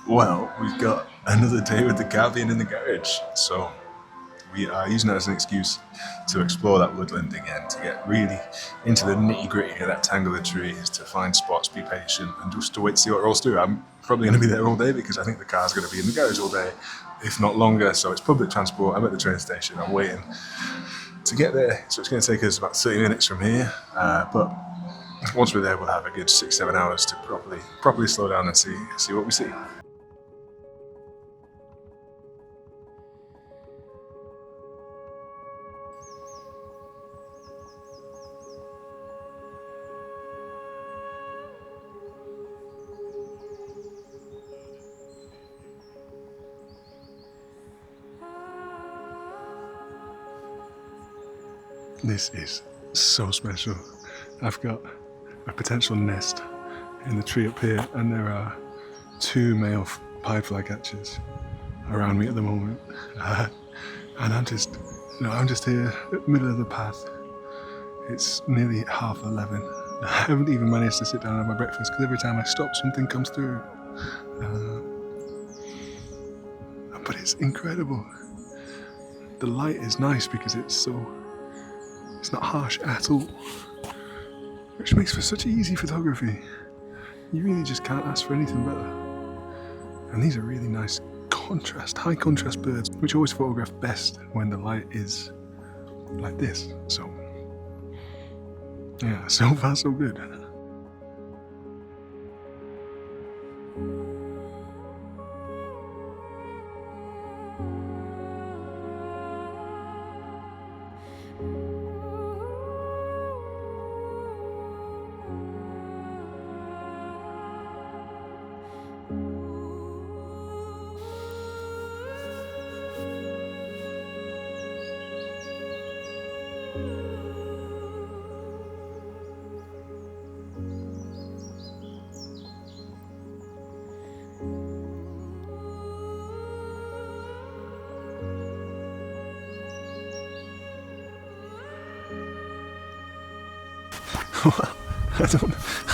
Well, we've got another day with the car being in the garage, so we are using that as an excuse to explore that woodland again, to get really into the nitty gritty of that tangle of trees, to find spots, be patient, and just to wait to see what rolls through. I'm probably going to be there all day because I think the car's going to be in the garage all day, if not longer. So it's public transport. I'm at the train station. I'm waiting to get there. So it's going to take us about 30 minutes from here, but once we're there, we'll have a good 6-7 hours to properly slow down and see what we see. This is so special. I've got a potential nest in the tree up here, and there are two male pied flycatchers around me at the moment. And I'm just here at the middle of the path. It's nearly 11:30. I haven't even managed to sit down and have my breakfast because every time I stop, something comes through. But it's incredible. The light is nice because it's not harsh at all, which makes for such easy photography. You really just can't ask for anything better. And these are really nice high contrast birds, which always photograph best when the light is like this. So yeah, so far so good.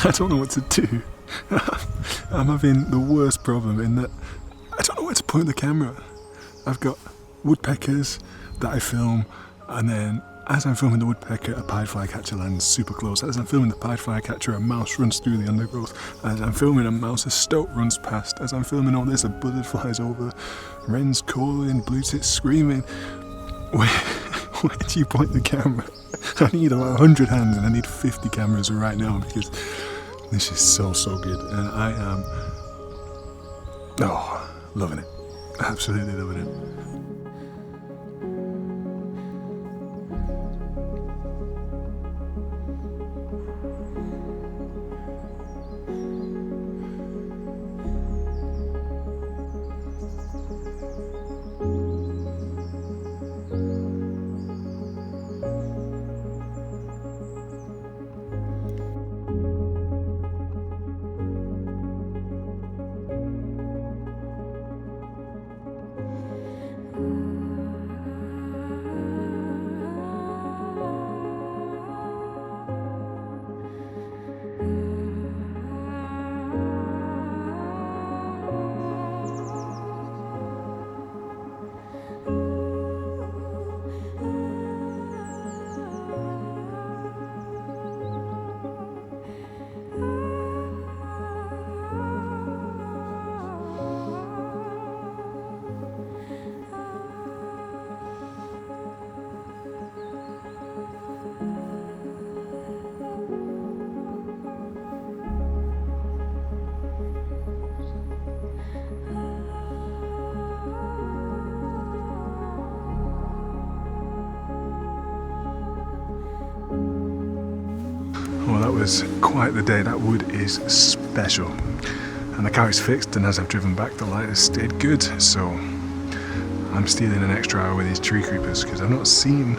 I don't know what to do. I'm having the worst problem in that I don't know where to point the camera. I've got woodpeckers that I film, and then as I'm filming the woodpecker, a pied flycatcher lands super close. As I'm filming the pied flycatcher, a mouse runs through the undergrowth. As I'm filming a mouse, a stoat runs past. As I'm filming all this, a buzzard flies over. Wrens calling, blue tits screaming. Where do you point the camera? I need about 100 hands and I need 50 cameras right now because this is so good, and I am loving it. Absolutely loving it. Well, that was quite the day. That wood is special. And the car is fixed, and as I've driven back, the light has stayed good. So I'm stealing an extra hour with these tree creepers because I've not seen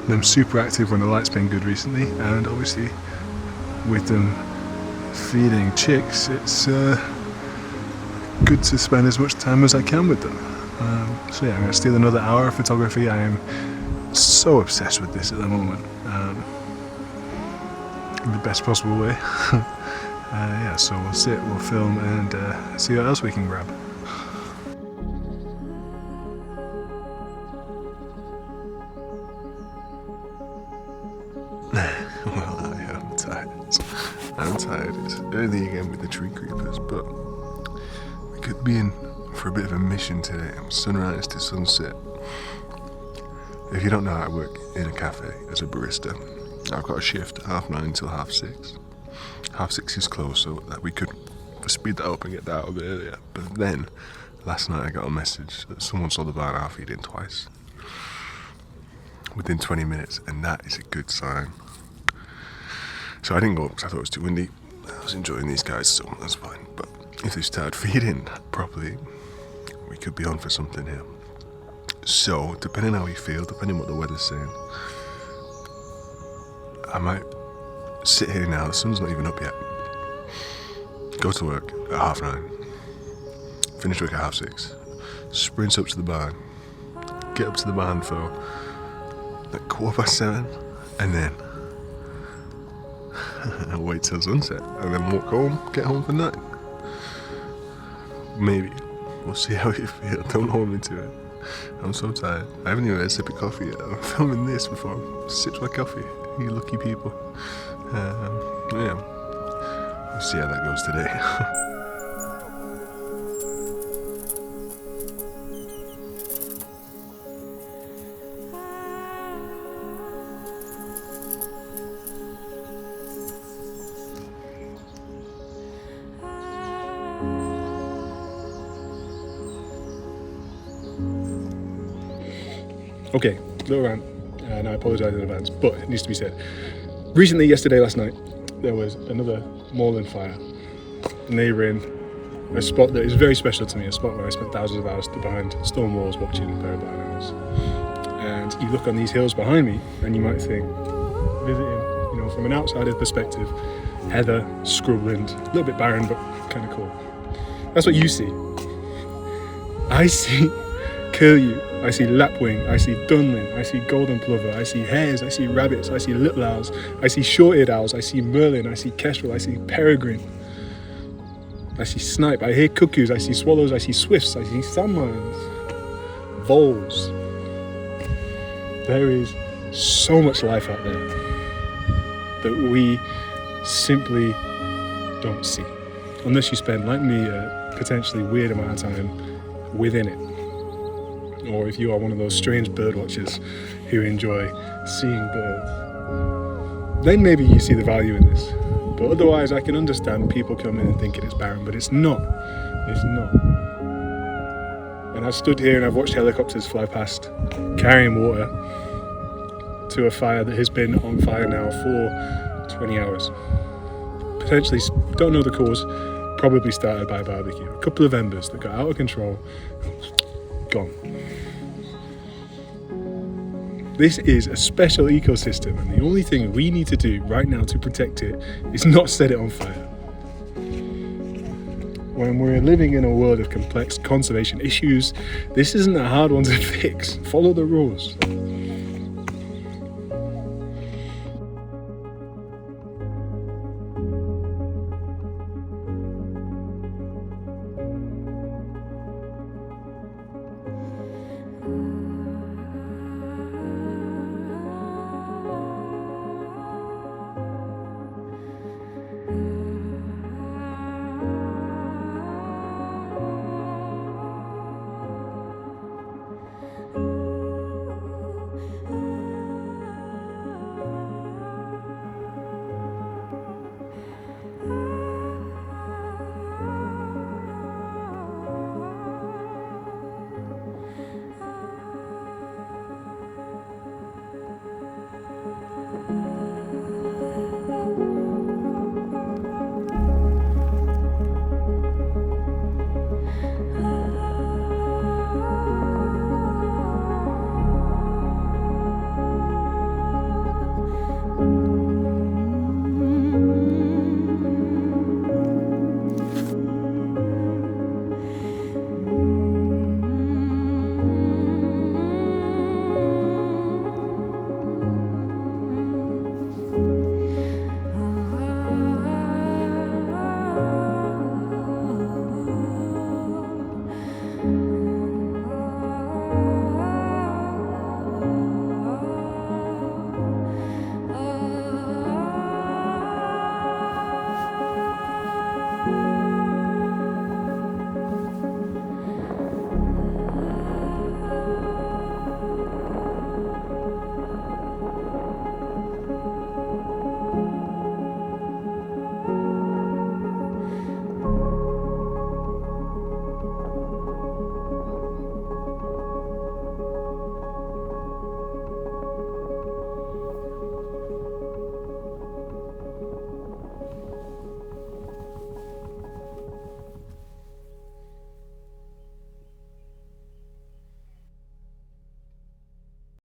them super active when the light's been good recently. And obviously, with them feeding chicks, it's good to spend as much time as I can with them. So yeah, I'm going to steal another hour of photography. I am so obsessed with this at the moment. In the best possible way. Yeah, so we'll sit, we'll film, and see what else we can grab. early again with the tree creepers, but we could be in for a bit of a mission today. Sunrise to sunset. If you don't know, I work in a cafe as a barista. I've got a shift 9:30 until 6:30. 6:30 is closed, so that we could speed that up and get that out a bit earlier. But then, last night I got a message that someone saw the bar now feeding twice within 20 minutes, and that is a good sign. So I didn't go up because I thought it was too windy. I was enjoying these guys, so that's fine. But if they start feeding properly, we could be on for something here. So, depending how we feel, depending what the weather's saying, I might sit here now, the sun's not even up yet, go to work at 9:30, finish work at 6:30, sprint up to the barn, get up to the barn for like 7:15, and then wait till sunset, and then walk home, get home for night. Maybe. We'll see how you feel. Don't hold me to it. I'm so tired. I haven't even had a sip of coffee yet. I'm filming this before I sip my coffee. You lucky people. Yeah. We'll see how that goes today. Okay, little rant, and I apologise in advance, but it needs to be said. Recently, last night, there was another moorland fire neighbouring a spot that is very special to me, a spot where I spent thousands of hours behind stone walls watching a pair of animals. And you look on these hills behind me, and you might think, visiting, from an outsider perspective, heather, scrubland, a little bit barren, but kind of cool. That's what you see. I see curlew, I see lapwing, I see dunlin, I see golden plover, I see hares, I see rabbits, I see little owls, I see short-eared owls, I see merlin, I see kestrel, I see peregrine, I see snipe, I hear cuckoos, I see swallows, I see swifts, I see sandmines, voles. There is so much life out there that we simply don't see, unless you spend, like me, a potentially weird amount of time within it. Or if you are one of those strange bird watchers who enjoy seeing birds, then maybe you see the value in this. But otherwise, I can understand people coming and thinking it's barren, but it's not. It's not. And I've stood here and I've watched helicopters fly past, carrying water to a fire that has been on fire now for 20 hours. Potentially, don't know the cause, probably started by a barbecue. A couple of embers that got out of control, gone. This is a special ecosystem, and the only thing we need to do right now to protect it is not set it on fire. When we're living in a world of complex conservation issues, this isn't a hard one to fix. Follow the rules.